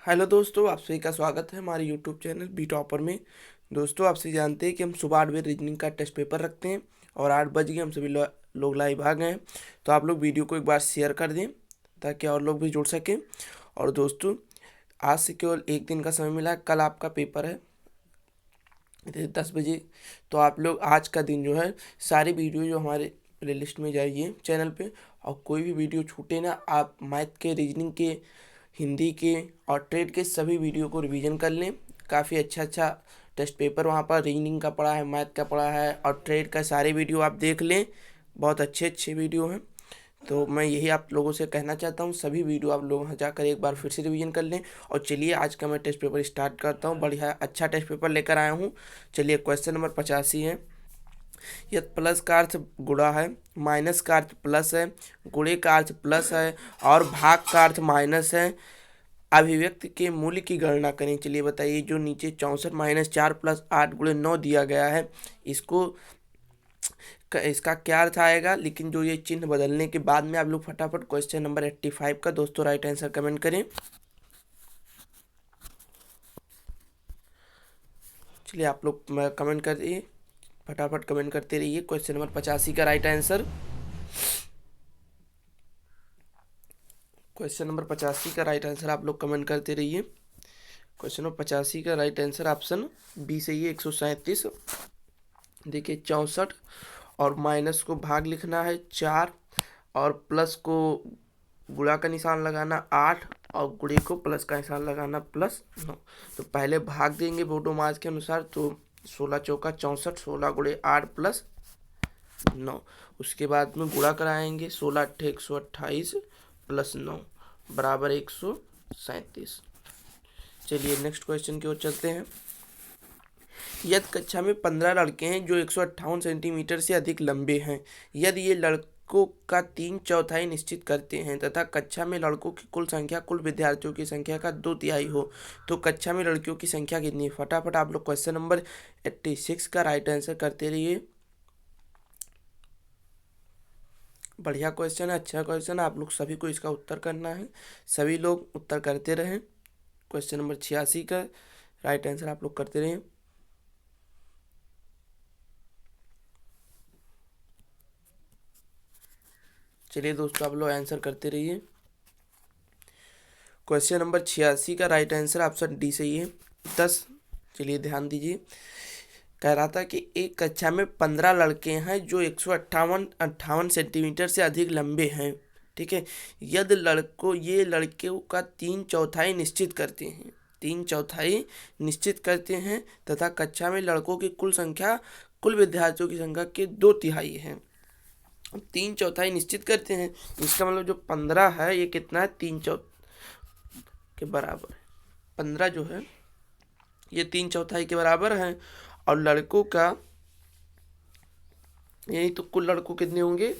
Hello दोस्तों, आप सभी का स्वागत है हमारे यूट्यूब चैनल बी टॉपर में। दोस्तों, आप सभी जानते हैं कि हम सुबह 8 बजे रीजनिंग का टेस्ट पेपर रखते हैं और 8 बज गए, हम सभी लोग लाइव आ गए हैं। तो आप लोग वीडियो को एक बार शेयर कर दें ताकि और लोग भी जुड़ सकें। और दोस्तों, आज से केवल एक दिन का समय मिला है, कल आपका पेपर है 10 बजे। तो आप लोग आज का दिन जो है सारी वीडियो जो हमारे प्लेलिस्ट में जाइए चैनल पे, और कोई भी वीडियो छूटे ना। आप मैथ के, रीजनिंग के, हिंदी के और ट्रेड के सभी वीडियो को रिवीजन कर लें। काफ़ी अच्छा टेस्ट पेपर वहाँ पर रीजनिंग का पढ़ा है, मैथ का पढ़ा है और ट्रेड का सारे वीडियो आप देख लें। बहुत अच्छे वीडियो हैं। तो मैं यही आप लोगों से कहना चाहता हूँ, सभी वीडियो आप लोग वहाँ जाकर एक बार फिर से रिवीजन कर लें। और चलिए आज का मैं टेस्ट पेपर स्टार्ट करता हूँ। बढ़िया अच्छा टेस्ट पेपर लेकर आया हूँ। चलिए, क्वेश्चन नंबर 85 है। यह प्लस का अर्थ गुणा है, माइनस का अर्थ प्लस है, गुणे का अर्थ प्लस है और भाग का अर्थ माइनस है। अभिव्यक्ति के मूल्य की गणना करें। चलिए बताइए, जो नीचे 64-4 + 8 × 9 दिया गया है, इसका क्या अर्थ आएगा। लेकिन जो ये चिन्ह बदलने के बाद में आप लोग फटाफट क्वेश्चन नंबर 85 का दोस्तों राइट आंसर कमेंट करें। चलिए, आप लोग कमेंट कर दिए, फटाफट कमेंट करते रहिए। क्वेश्चन नंबर 85 का राइट आंसर, क्वेश्चन नंबर 85 का राइट आंसर आप लोग कमेंट करते रहिए। क्वेश्चन नंबर 85 का राइट आंसर ऑप्शन बी सही है, 137। देखिए, 64 और माइनस को भाग लिखना है 4 और प्लस को गुणा का निशान लगाना 8 और गुणे को प्लस का निशान लगाना +9। तो पहले भाग देंगे बोडो मास के अनुसार। तो 16 चौका 64, 16 × 8 + 9। उसके बाद में गुणा कराएंगे, 16 8 128 + 9 बराबर 137। चलिए नेक्स्ट क्वेश्चन की ओर चलते हैं। यदि कक्षा में 15 लड़के हैं जो 158 सेंटीमीटर से अधिक लंबे हैं, यदि ये लड़कों का 3/4 निश्चित करते हैं तथा कक्षा में लड़कों की कुल संख्या कुल विद्यार्थियों की संख्या का 2/3 हो, तो कक्षा में लड़कियों की संख्या कितनी है। फटाफट आप लोग क्वेश्चन नंबर 86 का राइट आंसर करते रहिए। बढ़िया क्वेश्चन है, अच्छा क्वेश्चन है। आप लोग सभी को इसका उत्तर करना है, सभी लोग उत्तर करते रहें। क्वेश्चन नंबर 86 का राइट आंसर आप लोग करते रहें। चलिए दोस्तों, आप लोग आंसर करते रहिए। क्वेश्चन नंबर 86 का राइट आंसर ऑप्शन डी सही है, 10। चलिए ध्यान दीजिए, कह रहा था कि एक कक्षा में 15 लड़के हैं जो 158 सेंटीमीटर से अधिक लंबे हैं। ठीक है, यदि ये लड़कों का 3/4 निश्चित करते हैं, 3/4 निश्चित करते हैं तथा कक्षा में लड़कों की कुल संख्या कुल विद्यार्थियों की संख्या के 2/3 है। 3/4 निश्चित करते हैं, इसका मतलब जो 15 है ये कितना है, 3/4 के बराबर है। 15 जो है ये 3/4 के बराबर है। और लड़कों का, यही तो कुल लड़कों कितने होंगे,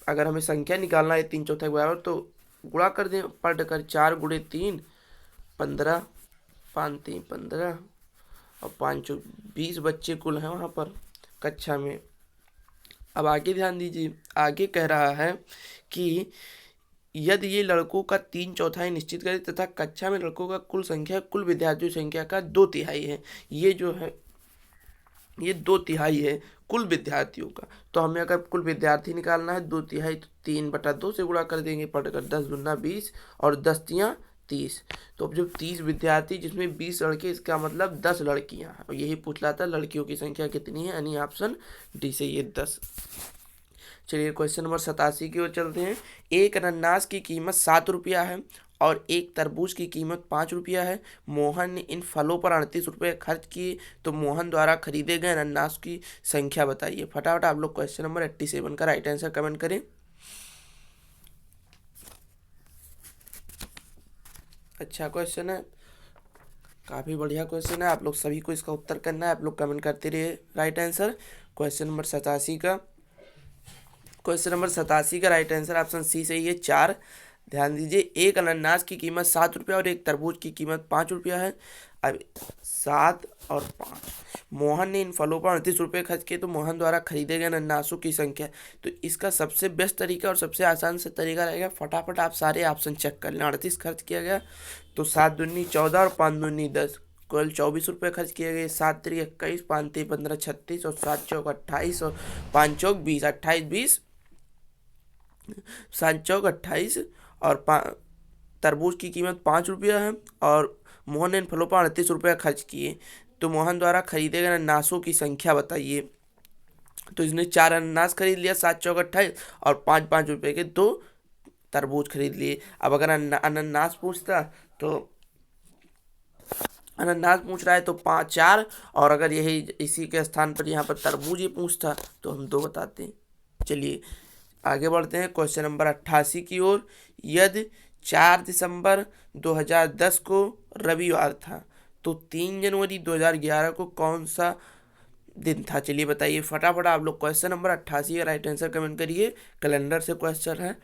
अगर हमें संख्या निकालना है 3/4 के बराबर, तो गुणा कर दें, पढ़ कर 4 × 3 15, 5 3 15 और 5 20 बच्चे कुल हैं वहाँ पर कक्षा में। अब आगे ध्यान दीजिए, आगे कह रहा है कि यदि ये लड़कों का 3/4 निश्चित करें तथा कक्षा में लड़कों का कुल संख्या कुल विद्यार्थियों संख्या का 2/3 है। ये जो है ये 2/3 है कुल विद्यार्थियों का। तो हमें अगर कुल विद्यार्थी निकालना है 2/3, तो 3/2 से गुणा कर देंगे, पढ़कर 10 दूना 20 और 10 तियाँ 30। तो अब जब 30 विद्यार्थी जिसमें 20 लड़के, इसका मतलब 10 लड़कियां हैं। और यही पूछ रहा था लड़कियों की संख्या कितनी है, यानी ऑप्शन डी से ये 10। चलिए क्वेश्चन नंबर 87 की ओर चलते हैं। एक अनानास की कीमत 7 रुपया है और एक तरबूज की कीमत 5 रुपया है। मोहन ने इन फलों पर 38 रुपये खर्च किए, तो मोहन द्वारा खरीदे गए अनानास की संख्या बताइए। फटाफट आप लोग क्वेश्चन नंबर 87 का राइट आंसर कमेंट करें। अच्छा क्वेश्चन है, काफ़ी बढ़िया क्वेश्चन है। आप लोग सभी को इसका उत्तर करना है, आप लोग कमेंट करते रहिए राइट आंसर। क्वेश्चन नंबर 87 का, क्वेश्चन नंबर 87 का राइट आंसर ऑप्शन सी सही है, 4। ध्यान दीजिए, एक अनानास की कीमत 7 रुपया और एक तरबूज की कीमत 5 रुपया है। अब 7 और 5, मोहन ने इन फलों पर 38 रुपये खर्च किए, तो मोहन द्वारा खरीदे गए अनानासों की संख्या। तो इसका सबसे बेस्ट तरीका और सबसे आसान से तरीका रहेगा, फटाफट आप सारे ऑप्शन चेक कर लें। 38 खर्च किया गया, तो 7 दूनी 14 और 5 दूनी 10, कुल 24 रुपये खर्च किए गए। 7 तिरी 21, 5 तिरी 15, 36 और 7 चौक 28 और 5 चौक 20, 28 20, 7 चौक 28 और तरबूज की कीमत 5 रुपया है और मोहन ने इन फलों पर 38 रुपया खर्च किए, तो मोहन द्वारा खरीदे गए अनानासों की संख्या बताइए। तो इसने 4 अनानास खरीद लिया, 7 चौक 28 और 5 5 रुपये के 2 तरबूज खरीद लिए। अब अगर अनानास पूछता तो अनानास पूछ रहा है तो 5 4, और अगर यही इसी के स्थान पर यहाँ पर तरबूज ही पूछता तो हम 2 बताते हैं। चलिए आगे बढ़ते हैं क्वेश्चन नंबर 88 की ओर। यदि 4 दिसंबर 2010 को रविवार था, तो 3 जनवरी 2011 को कौन सा दिन था? चलिए बताइए फटाफट आप लोग। क्वेश्चन नंबर 88 का राइट आंसर कमेंट करिए। कैलेंडर से क्वेश्चन है,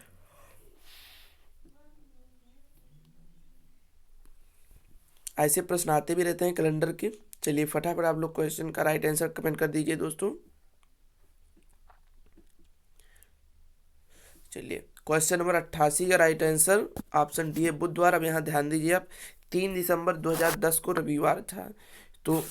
ऐसे प्रश्न आते भी रहते हैं कैलेंडर के। चलिए फटाफट आप लोग क्वेश्चन का राइट आंसर कमेंट कर दीजिए दोस्तों। चलिए क्वेश्चन नंबर 88 का राइट आंसर ऑप्शन डी है बुधवार। अब यहाँ ध्यान दीजिए आप, 3 दिसंबर 2010 को रविवार था, तो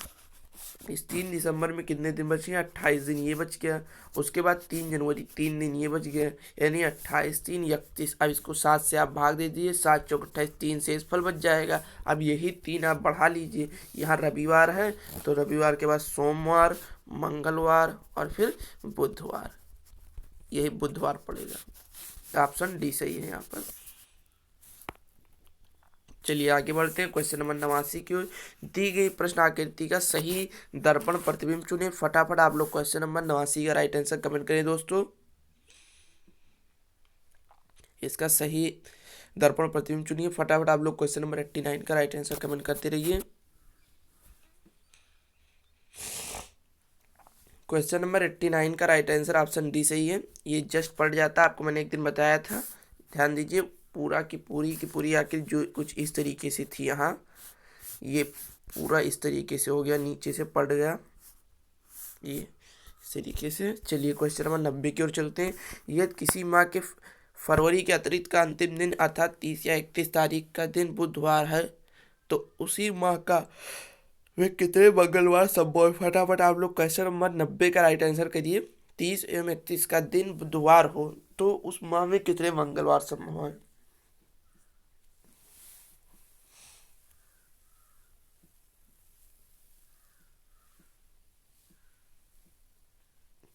इस 3 दिसंबर में कितने दिन बचे हैं? 28 दिन, ये बच गया। उसके बाद 3 जनवरी 3 दिन, ये बच गया, यानी 28 3 31। अब इसको 7 से आप भाग दे दीजिए, 7 चौक 28, 3 से फल बच जाएगा। अब यही 3 आप बढ़ा लीजिए, यहाँ रविवार है तो रविवार के बाद सोमवार, मंगलवार और फिर बुधवार, यही बुधवार पड़ेगा। ऑप्शन डी सही है यहाँ पर। चलिए आगे बढ़ते हैं क्वेश्चन नंबर 89 की ओर। दी गई प्रश्न आकृति का सही दर्पण प्रतिबिंब चुने। फटाफट आप लोग क्वेश्चन नंबर 89 का राइट आंसर कमेंट करें दोस्तों। इसका सही दर्पण प्रतिबिंब चुनिए। फटाफट आप लोग क्वेश्चन नंबर 89 का राइट आंसर कमेंट करते रहिए। क्वेश्चन नंबर 89 का राइट आंसर ऑप्शन डी सही है। ये जस्ट पड़ जाता, आपको मैंने एक दिन बताया था। ध्यान दीजिए, पूरा की पूरी आखिर जो कुछ इस तरीके से थी, यहाँ ये पूरा इस तरीके से हो गया, नीचे से पड़ गया ये इस तरीके से। चलिए क्वेश्चन नंबर 90 की ओर चलते हैं। यदि किसी माह के फरवरी के अतिरिक्त का अंतिम दिन अर्थात 30 या 31 तारीख का दिन बुधवार है, तो उसी माह का वे कितने मंगलवार संभव है? फटाफट आप लोग क्वेश्चन नंबर 90 का राइट आंसर करिए। 30 एवं 31 का दिन बुधवार हो तो उस माह में कितने मंगलवार संभव है?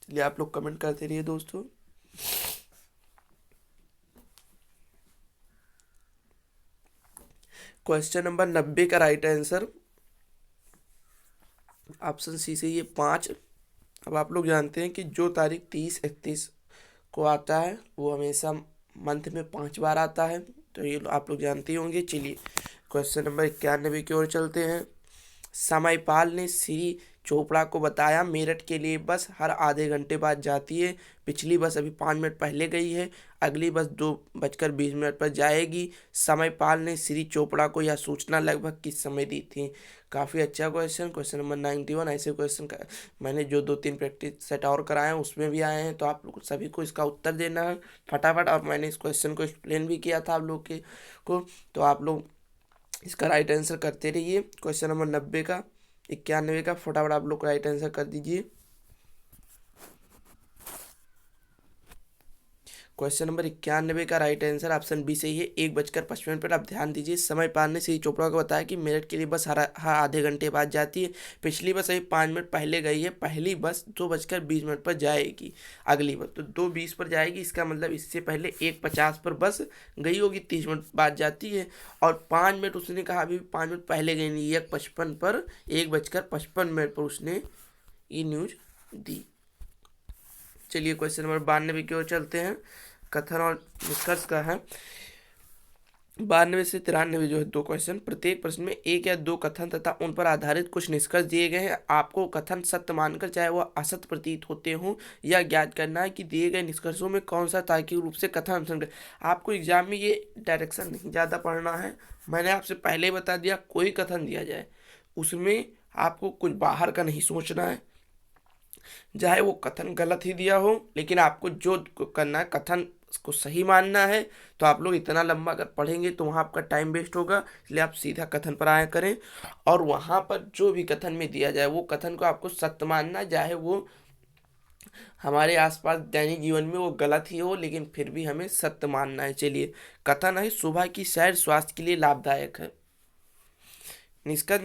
चलिए आप लोग कमेंट करते रहिए दोस्तों। क्वेश्चन नंबर 90 का राइट आंसर ऑप्शन सी से ये 5। अब आप लोग जानते हैं कि जो तारीख 30 31 को आता है वो हमेशा मंथ में 5 बार आता है, तो ये आप लोग जानते ही होंगे। चलिए क्वेश्चन नंबर 91 की ओर चलते हैं। समयपाल ने श्री चोपड़ा को बताया, मेरठ के लिए बस हर आधे घंटे बाद जाती है। पिछली बस अभी 5 मिनट पहले गई है, अगली बस 2:20 पर जाएगी। समयपाल ने श्री चोपड़ा को यह सूचना लगभग किस समय दी थी? काफ़ी अच्छा क्वेश्चन, क्वेश्चन नंबर 91। ऐसे क्वेश्चन का मैंने जो 2-3 प्रैक्टिस सेट और कराए हैं उसमें भी आए हैं, तो आप लोग सभी को इसका उत्तर देना है फटाफट। और मैंने इस क्वेश्चन को एक्सप्लेन भी किया था आप लोग के को, तो आप लोग इसका राइट आंसर करते रहिए। क्वेश्चन नंबर 90 का 91 का फटाफट आप लोग राइट आंसर कर दीजिए। क्वेश्चन नंबर 91 का राइट आंसर ऑप्शन बी सही है, 1:55 पर। आप ध्यान दीजिए, समयपाल ने श्री चोपड़ा को बताया कि मेरठ के लिए बस हर आधे घंटे बाद जाती है। पिछली बस अभी 5 मिनट पहले गई है, पहली बस 2:20 पर जाएगी, अगली बस तो 2:20 पर जाएगी। इसका मतलब इससे पहले 1:50 पर बस गई होगी, 30 मिनट बाद जाती है। और 5 मिनट उसने कहा अभी 5 मिनट पहले गई नहीं, 1:55 पर 1:55 पर उसने ये न्यूज दी। चलिए क्वेश्चन नंबर 92 की ओर चलते हैं। कथन और निष्कर्ष का है। 92 से 93 जो है दो क्वेश्चन, प्रत्येक प्रश्न में एक या दो कथन तथा उन पर आधारित कुछ निष्कर्ष दिए गए हैं। आपको कथन सत्य मानकर चाहे वह असत्य प्रतीत होते हों या ज्ञात करना है कि दिए गए निष्कर्षों में कौन सा तार्किक रूप से कथन अनुसरण कर। आपको एग्जाम में ये डायरेक्शन नहीं ज़्यादा पढ़ना है, मैंने आपसे पहले ही बता दिया। कोई कथन दिया जाए उसमें आपको कुछ बाहर का नहीं सोचना है, चाहे वो कथन गलत ही दिया हो, लेकिन आपको जो करना है कथन को सही मानना है। तो आप लोग इतना लंबा अगर पढ़ेंगे तो वहाँ आपका टाइम वेस्ट होगा, इसलिए आप सीधा कथन पर आया करें। और वहाँ पर जो भी कथन में दिया जाए वो कथन को आपको सत्य मानना है, चाहे वो हमारे आसपास दैनिक जीवन में वो गलत ही हो, लेकिन फिर भी हमें सत्य मानना है। चलिए, कथन है सुबह की सैर स्वास्थ्य के लिए लाभदायक है। निष्कर्ष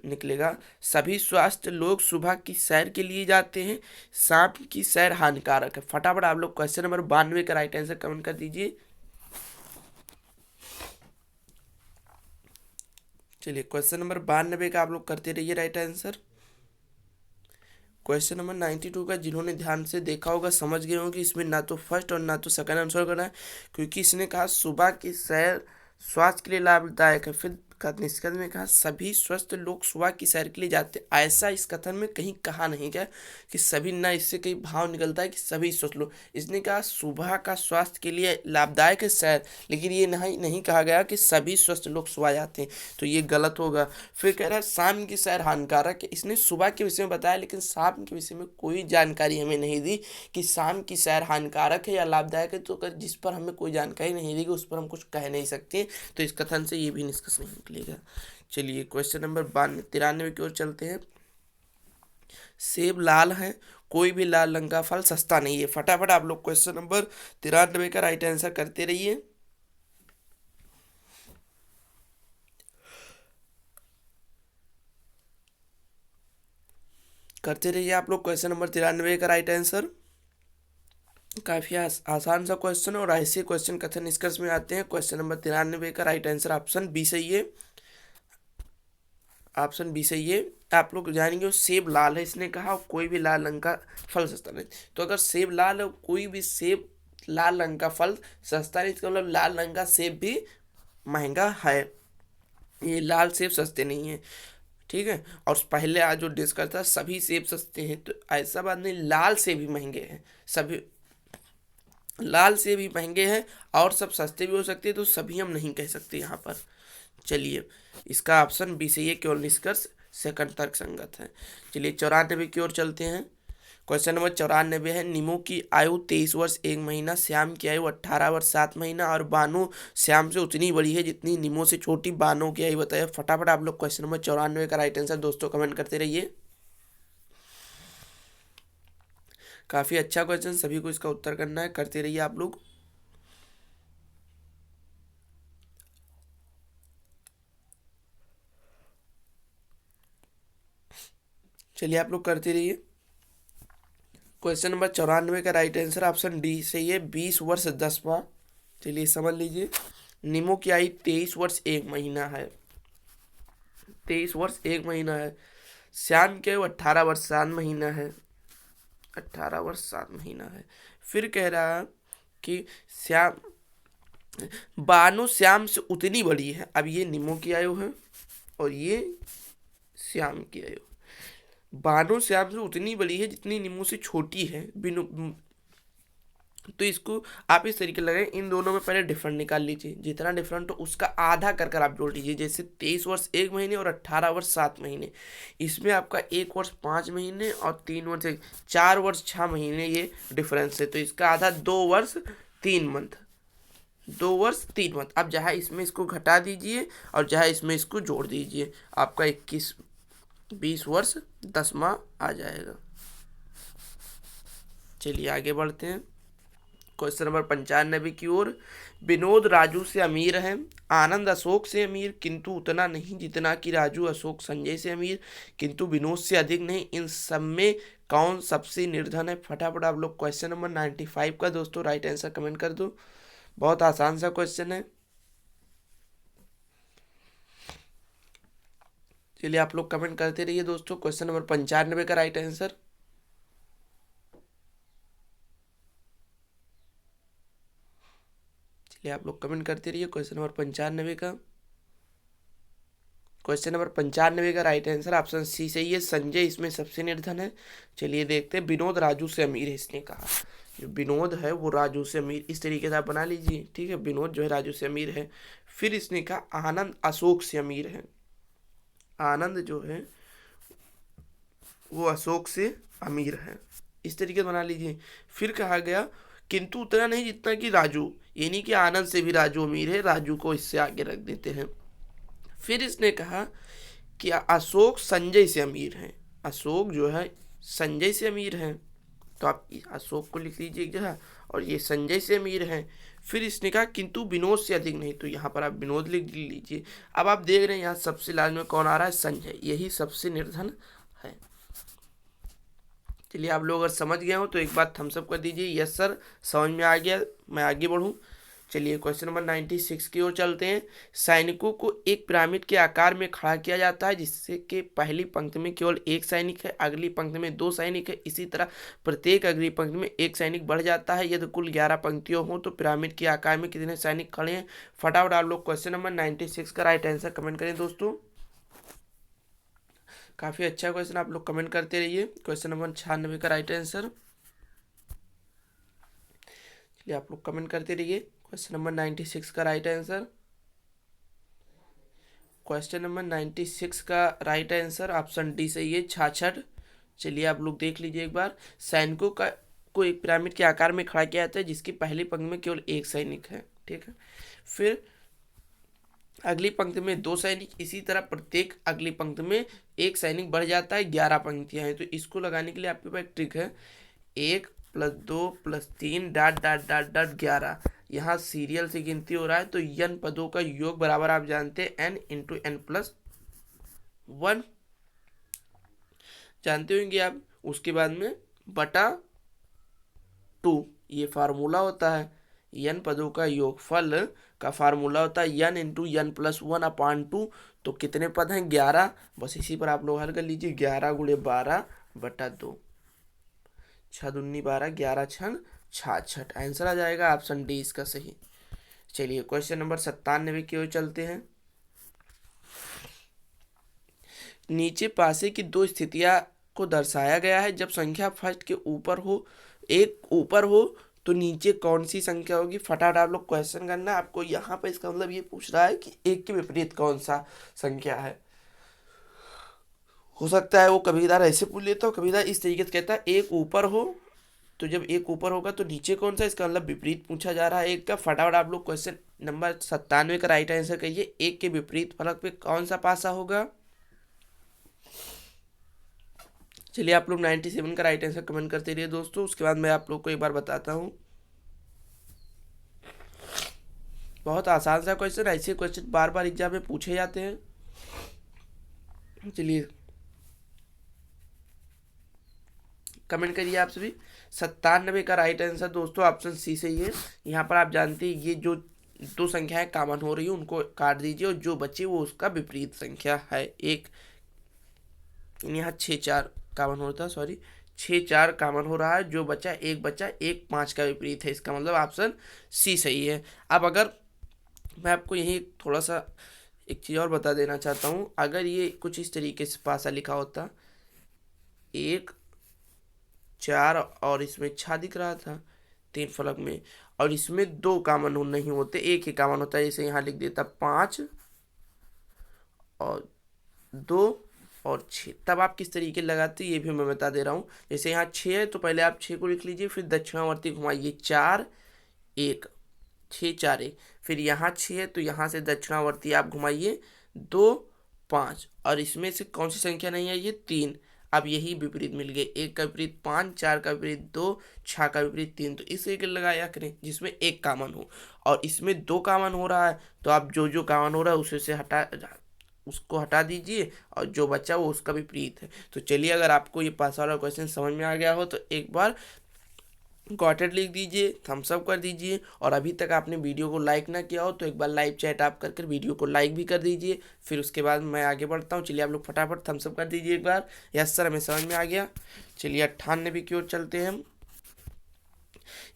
निकलेगा सभी स्वास्थ्य लोग सुबह की सैर के लिए जाते हैं, शाम की सैर हानिकारक है। फटाफट आप लोग क्वेश्चन नंबर 92 का राइट आंसर कमेंट कर दीजिए। चलिए, क्वेश्चन नंबर 92 का आप लोग करते रहिए राइट आंसर। क्वेश्चन नंबर 92 का जिन्होंने ध्यान से देखा होगा समझ गए होंगे, इसमें ना तो फर्स्ट और ना तो सेकंड आंसर करना है, क्योंकि इसने कहा सुबह की सैर स्वास्थ्य के लिए लाभदायक है। फिर निष्कर्ष में कहा सभी स्वस्थ लोग सुबह की सैर के लिए जाते हैं। ऐसा इस कथन में कहीं कहा नहीं गया कि सभी, ना इससे कहीं भाव निकलता है कि सभी स्वस्थ लोग। इसने कहा सुबह का स्वास्थ्य के लिए लाभदायक है सैर, लेकिन ये नहीं कहा गया कि सभी स्वस्थ लोग सुबह जाते हैं, तो ये गलत होगा। फिर कह रहा है शाम की सैर हानिकारक है। इसने सुबह के विषय में बताया, लेकिन शाम के विषय में कोई जानकारी हमें नहीं दी कि शाम की सैर हानिकारक है या लाभदायक है। तो अगर जिस पर हमें कोई जानकारी नहीं दी उस पर हम कुछ कह नहीं सकते, तो इस कथन से ये भी निष्कर्ष नहीं निकलेगा। चलिए, क्वेश्चन नंबर 93 की ओर चलते हैं। सेब लाल है, कोई भी लाल रंग का फल सस्ता नहीं है। फटाफट आप लोग क्वेश्चन नंबर 93 का राइट आंसर करते रहिए। करते रहिए आप लोग क्वेश्चन नंबर 93 का राइट आंसर। काफी आसान सा क्वेश्चन है, और ऐसे क्वेश्चन कथन निष्कर्ष में आते हैं। क्वेश्चन नंबर 93 का राइट आंसर ऑप्शन बी सही है। ऑप्शन बी सही है। आप लोग जानेंगे सेब लाल है, इसने कहा कोई भी लाल रंग का फल सस्ता नहीं। तो अगर सेब लाल है, कोई भी सेब लाल रंग का फल सस्ता नहीं, इसका मतलब लाल रंग का सेब भी महंगा है, ये लाल सेब सस्ते नहीं है। ठीक है, और पहले आज जो डिस्कस था सभी सेब सस्ते हैं, तो ऐसा बात नहीं, लाल सेब भी महंगे हैं। सभी लाल सेब भी महंगे हैं और सब सस्ते भी हो सकते हैं, तो सभी हम नहीं कह सकते यहाँ पर। चलिए, इसका ऑप्शन बी से ये केवल निष्कर्ष सेकंड तर्क संगत है। चलिए, 94 की ओर चलते हैं। क्वेश्चन नंबर 94 है नीमू की आयु 23 वर्ष 1 महीना, श्याम की आयु 18 वर्ष 7 महीना और बानो श्याम से उतनी बड़ी है जितनी नीमू से छोटी। बानो की आयु बताइए। फटाफट आप लोग क्वेश्चन नंबर 94 का राइट आंसर दोस्तों कमेंट करते रहिए। काफ़ी अच्छा क्वेश्चन, सभी को इसका उत्तर करना है, करते रहिए आप लोग। चलिए, आप लोग करते रहिए। क्वेश्चन नंबर 94 का राइट आंसर ऑप्शन डी सही है, 20 वर्ष 10 माह। चलिए, समझ लीजिए, नीमो की आयु 23 वर्ष 1 महीना है। 23 वर्ष 1 महीना है। श्याम की आयु 18 वर्ष 7 महीना है। 18 वर्ष 7 महीना है। फिर कह रहा कि श्याम बानो श्याम से उतनी बड़ी है। अब ये नीमो की आयु है और ये श्याम की आयु। बानो श्याम से उतनी बड़ी है जितनी नीमो से छोटी है। बिनु तो इसको आप इस तरीके लगाए, इन दोनों में पहले डिफरेंट निकाल लीजिए, जितना डिफरेंट हो उसका आधा कर कर आप जोड़ लीजिए। जैसे 23 वर्ष 1 महीने और 18 वर्ष 7 महीने, इसमें आपका 1 वर्ष 5 महीने और 3 वर्ष 4 वर्ष 6 महीने ये डिफरेंस है। तो इसका आधा 2 वर्ष 3 मंथ, 2 वर्ष 3 मंथ। अब जहाँ इसमें इसको घटा दीजिए और जहाँ इसमें इसको जोड़ दीजिए, आपका 20 वर्ष 10 माह आ जाएगा। चलिए, आगे बढ़ते हैं। क्वेश्चन नंबर 95 की ओर। विनोद राजू से अमीर है, आनंद अशोक से अमीर किंतु उतना नहीं जितना कि राजू अशोक संजय से अमीर, किंतु विनोद से अधिक नहीं। इन सब में कौन सबसे निर्धन है? फटाफट आप लोग क्वेश्चन नंबर 95 का दोस्तों राइट आंसर कमेंट कर दो। बहुत आसान सा क्वेश्चन है। चलिए, आप लोग कमेंट करते रहिए दोस्तों। क्वेश्चन नंबर 95 का राइट आंसर। चलिए, चलिए आप लोग कमेंट करते रहिए। क्वेश्चन नंबर 95 का, क्वेश्चन नंबर 95 का राइट आंसर ऑप्शन सी सही है, संजय इसमें सबसे निर्धन है। चलिए देखते हैं, विनोद राजू से अमीर है इसने कहा। जो विनोद है वो राजू से अमीर, इस तरीके से आप बना लीजिए, ठीक है। विनोद जो है राजू से अमीर है। फिर इसने कहा आनंद अशोक से अमीर है। आनंद जो है वो अशोक से अमीर है, इस तरीके से बना लीजिए। फिर कहा गया किंतु उतना नहीं जितना कि राजू, ये नहीं कि आनंद से भी राजू अमीर है, राजू को इससे आगे रख देते हैं। फिर इसने कहा कि अशोक संजय से अमीर है। अशोक जो है संजय से अमीर है, तो आप अशोक को लिख लीजिए एक जगह, और ये संजय से अमीर है। फिर इसने कहा किंतु विनोद से अधिक नहीं, तो यहाँ पर आप विनोद लिख लीजिए। अब आप देख रहे हैं यहाँ सबसे लास्ट में कौन आ रहा है, संजय, यही सबसे निर्धन है। चलिए आप लोग अगर समझ गए हो तो एक बार थम्स अप कर दीजिए, यस सर समझ में आ गया, मैं आगे बढ़ूँ। चलिए क्वेश्चन नंबर 96 की ओर चलते हैं। सैनिकों को एक पिरामिड के आकार में खड़ा किया जाता है, जिससे कि पहली पंक्ति में केवल एक सैनिक है, अगली पंक्ति में 2 सैनिक है, इसी तरह प्रत्येक अगली पंक्ति में एक सैनिक बढ़ जाता है। यदि कुल 11 पंक्तियों हो तो पिरामिड के आकार में कितने सैनिक खड़े हैं। फटाफट आप लोग क्वेश्चन नंबर 96 का राइट आंसर कमेंट करें दोस्तों। काफ़ी अच्छा क्वेश्चन, आप लोग कमेंट करते रहिए। क्वेश्चन नंबर 96 का राइट आंसर, चलिए आप लोग कमेंट करते रहिए। क्वेश्चन नंबर 96 का राइट आंसर, क्वेश्चन नंबर 96 का राइट आंसर ऑप्शन डी सही है, 66। चलिए आप लोग देख लीजिए एक बार। सैनिकों का को एक पिरामिड के आकार में खड़ा किया जाता है, जिसकी पहली पंक्ति में केवल एक सैनिक है, ठीक है। फिर अगली पंक्ति में 2 सैनिक, इसी तरह प्रत्येक अगली पंक्ति में एक सैनिक बढ़ जाता है। 11 पंक्तियां हैं, तो इसको लगाने के लिए आपके पास एक ट्रिक है, 1 + 2 + 3 ... 11। यहाँ सीरियल से गिनती हो रहा है, तो n पदों का योग बराबर आप जानते हैं n × n+1 जानते होंगे आप। उसके बाद में बटा 2 ये फार्मूला होता है। n पदों का योगफल का फार्मूला होता है n × n+1/2। तो कितने पद हैं, 11। बस इसी पर आप लोग हल कर लीजिए, 11 × 12/2, 6 दूनी 12, 11 6 66। आंसर आ जाएगा ऑप्शन डी इसका सही। चलिए क्वेश्चन नंबर 97 की ओर चलते हैं। नीचे पासे की 2 स्थितियां को दर्शाया गया है, जब संख्या फर्स्ट के ऊपर हो, एक ऊपर हो तो नीचे कौन सी संख्या होगी। फटाफट आप लोग क्वेश्चन करना। आपको यहाँ पर इसका मतलब ये पूछ रहा है कि एक के विपरीत कौन सा संख्या है। हो सकता है वो कबीरदार ऐसे पूछ लेता हो, कबीरदार इस तरीके से कहता है एक ऊपर हो, तो जब एक ऊपर होगा तो नीचे कौन सा, इसका मतलब विपरीत पूछा जा रहा है एक का। फटाफट आप लोग क्वेश्चन नंबर 97 का राइट आंसर कहिए, एक के विपरीत फलक पे कौन सा पासा होगा। चलिए आप लोग 97 का राइट आंसर कमेंट करते रहिए दोस्तों। उसके बाद मैं आप लोग को एक बार बताता हूँ, बहुत आसान सा क्वेश्चन, ऐसे क्वेश्चन बार बार एग्जाम में पूछे जाते हैं। चलिए कमेंट करिए आप सभी। 97 का राइट आंसर दोस्तों ऑप्शन सी सही है। यहाँ पर आप जानते हैं ये जो 2 संख्याएं कॉमन हो रही है उनको काट दीजिए, और जो बचे वो उसका विपरीत संख्या है। एक यहाँ 6 4 कॉमन होता है, सॉरी 6 4 कॉमन हो रहा है, जो बचा 1 बचा, 1 5 का विपरीत है, इसका मतलब ऑप्शन सी सही है। अब अगर मैं आपको यही थोड़ा सा एक चीज़ और बता देना चाहता हूँ, अगर ये कुछ इस तरीके से पासा लिखा होता, 1 4 और इसमें 6 दिख रहा था 3 फलक में, और इसमें 2 कॉमन नहीं होते, एक ही कॉमन होता है। जैसे यहाँ लिख देता 5 और 2 और 6, तब आप किस तरीके लगाते ये भी मैं बता दे रहा हूँ। जैसे यहाँ 6 है तो पहले आप 6 को लिख लीजिए, फिर दक्षिणावर्ती घुमाइए 4 1, 6 4 1। फिर यहाँ 6 है तो यहाँ से दक्षिणावर्ती आप घुमाइए 2 5, और इसमें से कौन सी संख्या नहीं आई है, 3। अब यही विपरीत मिल गए, 1 का विपरीत 5, 4 का विपरीत 2, 6 का विपरीत 3। तो इस तरीके लगाया करें जिसमें 1 कॉमन हो, और इसमें 2 कॉमन हो रहा है, तो आप जो जो कॉमन हो रहा है उसे से उसको हटा दीजिए, और जो बचा वो उसका विपरीत है। तो चलिए अगर आपको ये पास वाला क्वेश्चन समझ में आ गया हो तो एक बार गॉटेड लिख दीजिए, थम्स अप कर दीजिए, और अभी तक आपने वीडियो को लाइक ना किया हो तो एक बार लाइव चैट आप कर वीडियो को लाइक भी कर दीजिए। फिर उसके बाद मैं आगे बढ़ता हूँ। चलिए आप लोग फटाफट थम्स अप कर दीजिए एक बार, यस सर हमें समझ में आ गया। चलिए 98 की ओर चलते हैं हम।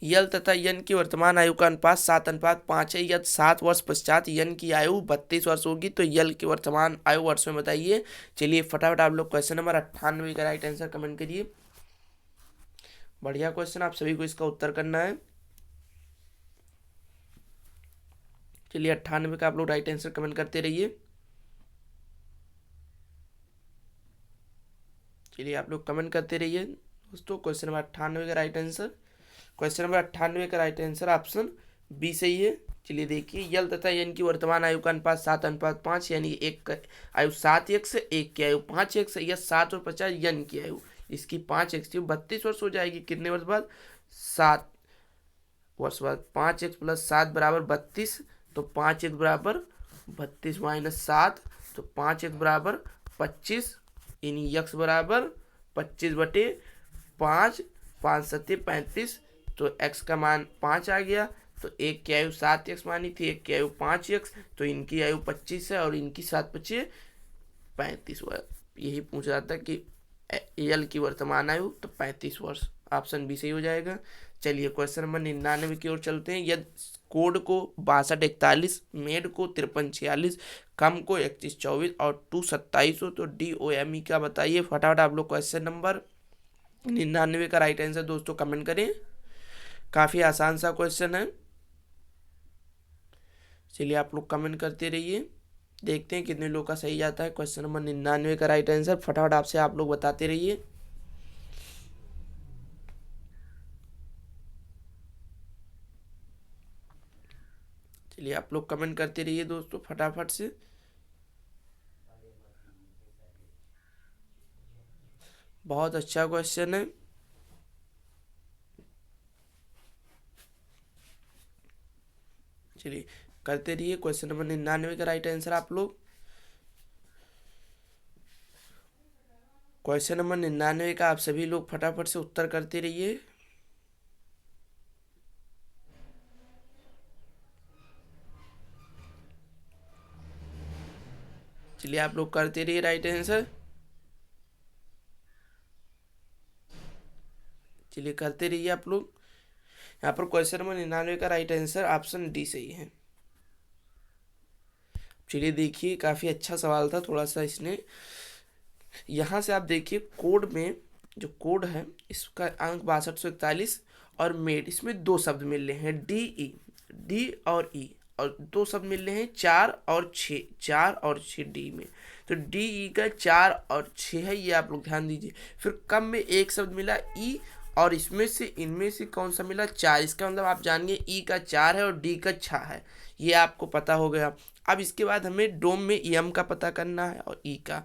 यल तथा यन की वर्तमान आयु का अनुपात 7:5 है। यदि 7 वर्ष पश्चात यन की आयु 32 वर्ष होगी तो यल की वर्तमान आयु वर्ष में बताइए। चलिए फटाफट आप लोग क्वेश्चन नंबर 98 का राइट आंसर कमेंट करिए। बढ़िया क्वेश्चन, आप सभी को इसका उत्तर करना है। चलिए 98 का आप लोग राइट आंसर कमेंट करते रहिए। चलिए आप लोग कमेंट करते रहिए दोस्तों। क्वेश्चन नंबर 98 का राइट आंसर, क्वेश्चन नंबर 98 का राइट आंसर ऑप्शन बी सही है। चलिए देखिए, यल तथा यन की वर्तमान आयु का अनुपात 7:5, यानी एक आयु 7x, एक की आयु 5x, या 7 और 50 यन की आयु, इसकी 5x 32 वर्ष हो जाएगी। कितने वर्ष बाद? 7 वर्ष बाद। 5x + 7 = 32, तो 5x बराबर 32 - 7, तो 5x बराबर 25, यानी x बराबर 25/5, 5 7 35, तो x का मान 5 आ गया। तो एक की आयु 7x मानी थी, एक की आयु 5x, तो इनकी आयु 25 है और इनकी 7×5 = 35 हुआ। यही पूछ रहा था कि यल की वर्तमान आयु, तो 35 वर्ष, ऑप्शन बी सही हो जाएगा। चलिए क्वेश्चन नंबर 99 की ओर चलते हैं। यदि कोड को 6241, मेड को 5346, कम को 3124 और टू 27 हो तो DOME का बताइए। फटाफट आप लोग क्वेश्चन नंबर 99 का राइट आंसर दोस्तों कमेंट करें। काफ़ी आसान सा क्वेश्चन है। चलिए आप लोग कमेंट करते रहिए, देखते हैं कितने लोग का सही जाता है। क्वेश्चन नंबर 99 का राइट आंसर फटाफट आपसे आप लोग बताते रहिए। चलिए आप लोग कमेंट करते रहिए दोस्तों फटाफट से। बहुत अच्छा क्वेश्चन है। चलिए करते रहिए। क्वेश्चन नंबर 99 का राइट आंसर आप लोग, क्वेश्चन नंबर 99 का आप सभी लोग फटाफट से उत्तर करते रहिए। चलिए आप लोग करते रहिए राइट आंसर। चलिए करते रहिए आप लोग। यहाँ पर क्वेश्चन नंबर 99 का राइट आंसर ऑप्शन डी सही है। चलिए देखिए, काफ़ी अच्छा सवाल था, थोड़ा सा इसने यहाँ से आप देखिए कोड में, जो कोड है इसका अंक 6241 और मेड, इसमें दो शब्द मिल रहे हैं, डी और ई, और दो शब्द मिल रहे हैं 4 और 6, 4 और 6 डी में। तो डी ई का 4 और 6 है, ये आप लोग ध्यान दीजिए। फिर कम में एक शब्द मिला ई, और इसमें से इनमें से कौन सा मिला? 4। इसका मतलब आप जानिए ई का 4 है और डी का 6 है, ये आपको पता हो गया। अब इसके बाद हमें डोम में एम का पता करना है और ई का।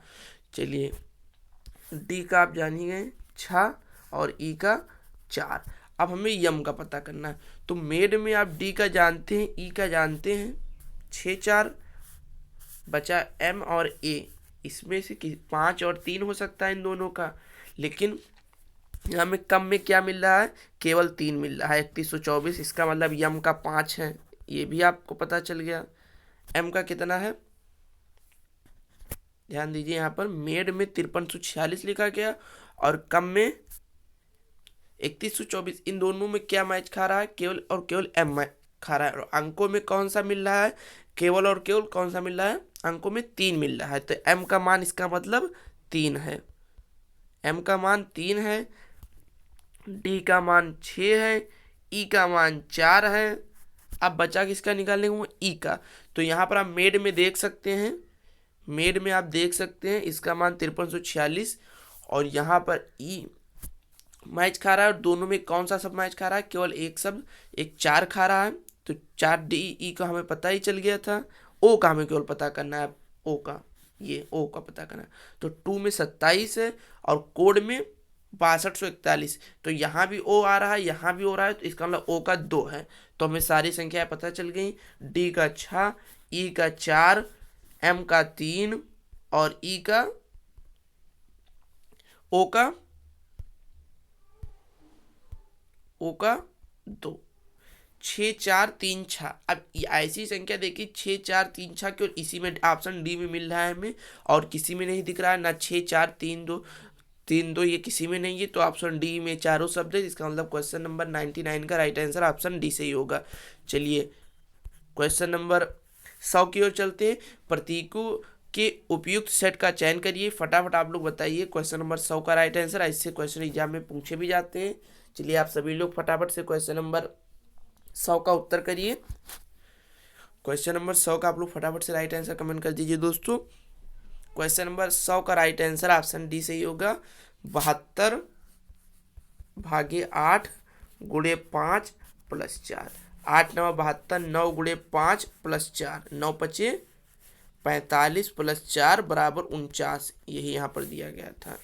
चलिए डी का आप जानिए 6 और ई का 4। अब हमें यम का पता करना है। तो मेड में आप डी का जानते हैं, ई का जानते हैं, 6 4 बचा एम और ए। इसमें से 5 और 3 हो सकता है इन दोनों का, लेकिन यहाँ में कम में क्या मिल रहा है? केवल 3 मिल रहा है, 3124। इसका मतलब यम का 5 है, ये भी आपको पता चल गया। एम का कितना है? ध्यान दीजिए, यहाँ पर मेड में 5346 लिखा गया और कम में 3124। इन दोनों में क्या मैच खा रहा है? केवल और केवल एम मैच खा रहा है। और अंकों में कौन सा मिल रहा है? केवल और केवल कौन सा मिल रहा है? अंकों में 3 मिल रहा है। तो एम का मान, इसका मतलब 3 है, एम का मान 3 है, डी का मान 6 है, ई का मान 4 है। अब बचा किसका निकालने को? ई का। तो यहाँ पर आप मेड में देख सकते हैं, मेड में आप देख सकते हैं इसका मान 5346, और यहाँ पर ई मैच खा रहा है। और दोनों में कौन सा सब मैच खा रहा है? केवल एक शब्द, एक 4 खा रहा है। तो 4 डी ई का हमें पता ही चल गया था। ओ का हमें केवल पता करना है, ओ का, ये ओ का पता करना है। तो 2 में 27 है और कोड में 6241। तो यहाँ भी ओ आ रहा है, यहाँ भी ओ रहा है, तो इसका मतलब ओ का 2 है। तो हमें सारी संख्याएं पता चल गई। डी का 6, ई का 4, एम का 3 और ई का, ओ का 2। 6 4 3 6। अब ऐसी संख्या देखिए, 6 4 3 6 केवल इसी में ऑप्शन डी में मिल रहा है हमें, और किसी में नहीं दिख रहा है, ना 6 4 3 2 3 2 ये किसी में नहीं है, तो ऑप्शन डी में चारों शब्द है, इसका मतलब क्वेश्चन नंबर 99 का राइट आंसर ऑप्शन डी से ही होगा। चलिए क्वेश्चन नंबर 100 की ओर चलते हैं। प्रतीकों के उपयुक्त सेट का चयन करिए। फटाफट आप लोग बताइए क्वेश्चन नंबर 100 का राइट आंसर। ऐसे क्वेश्चन एग्जाम में पूछे भी जाते हैं। चलिए आप सभी लोग फटाफट से क्वेश्चन नंबर 100 का उत्तर करिए। क्वेश्चन नंबर 100 का आप लोग फटाफट से राइट आंसर कमेंट कर दीजिए दोस्तों। क्वेश्चन नंबर 100 का राइट आंसर ऑप्शन डी सही होगा। 72/8 गुणे 5 + 4। 8 9 72, 9 गुणे 5 + 4, 9 पचे 45 + 4 = 49। यही यहाँ पर दिया गया था।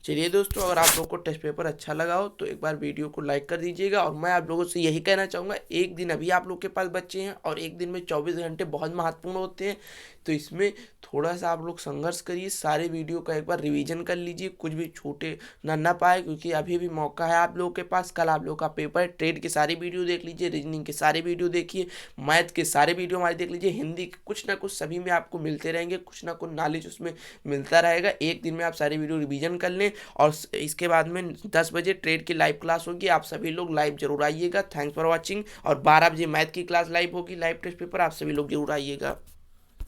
चलिए दोस्तों, अगर आप लोग को टेस्ट पेपर अच्छा लगा हो तो एक बार वीडियो को लाइक कर दीजिएगा। और मैं आप लोगों से यही कहना चाहूँगा, एक दिन अभी आप लोग के पास बच्चे हैं और एक दिन में 24 घंटे बहुत महत्वपूर्ण होते हैं, तो इसमें थोड़ा सा आप लोग संघर्ष करिए। सारे वीडियो का एक बार रिवीजन कर लीजिए, कुछ भी छूटे ना पाए, क्योंकि अभी भी मौका है आप लोगों के पास। कल आप लोग का पेपर है। ट्रेड के सारे वीडियो देख लीजिए, रीजनिंग के सारे वीडियो देखिए, मैथ के सारे वीडियो हमारे देख लीजिए, हिंदी के कुछ ना कुछ सभी में आपको मिलते रहेंगे, कुछ ना कुछ नॉलेज उसमें मिलता रहेगा। एक दिन में आप सारे वीडियो रिवीजन कर लें और इसके बाद में 10 बजे ट्रेड की लाइव क्लास होगी। आप सभी लोग लाइव जरूर आइएगा। Thanks for watching. और 12 बजे मैथ की क्लास लाइव होगी, लाइव टेस्ट पेपर, आप सभी लोग जरूर आइएगा।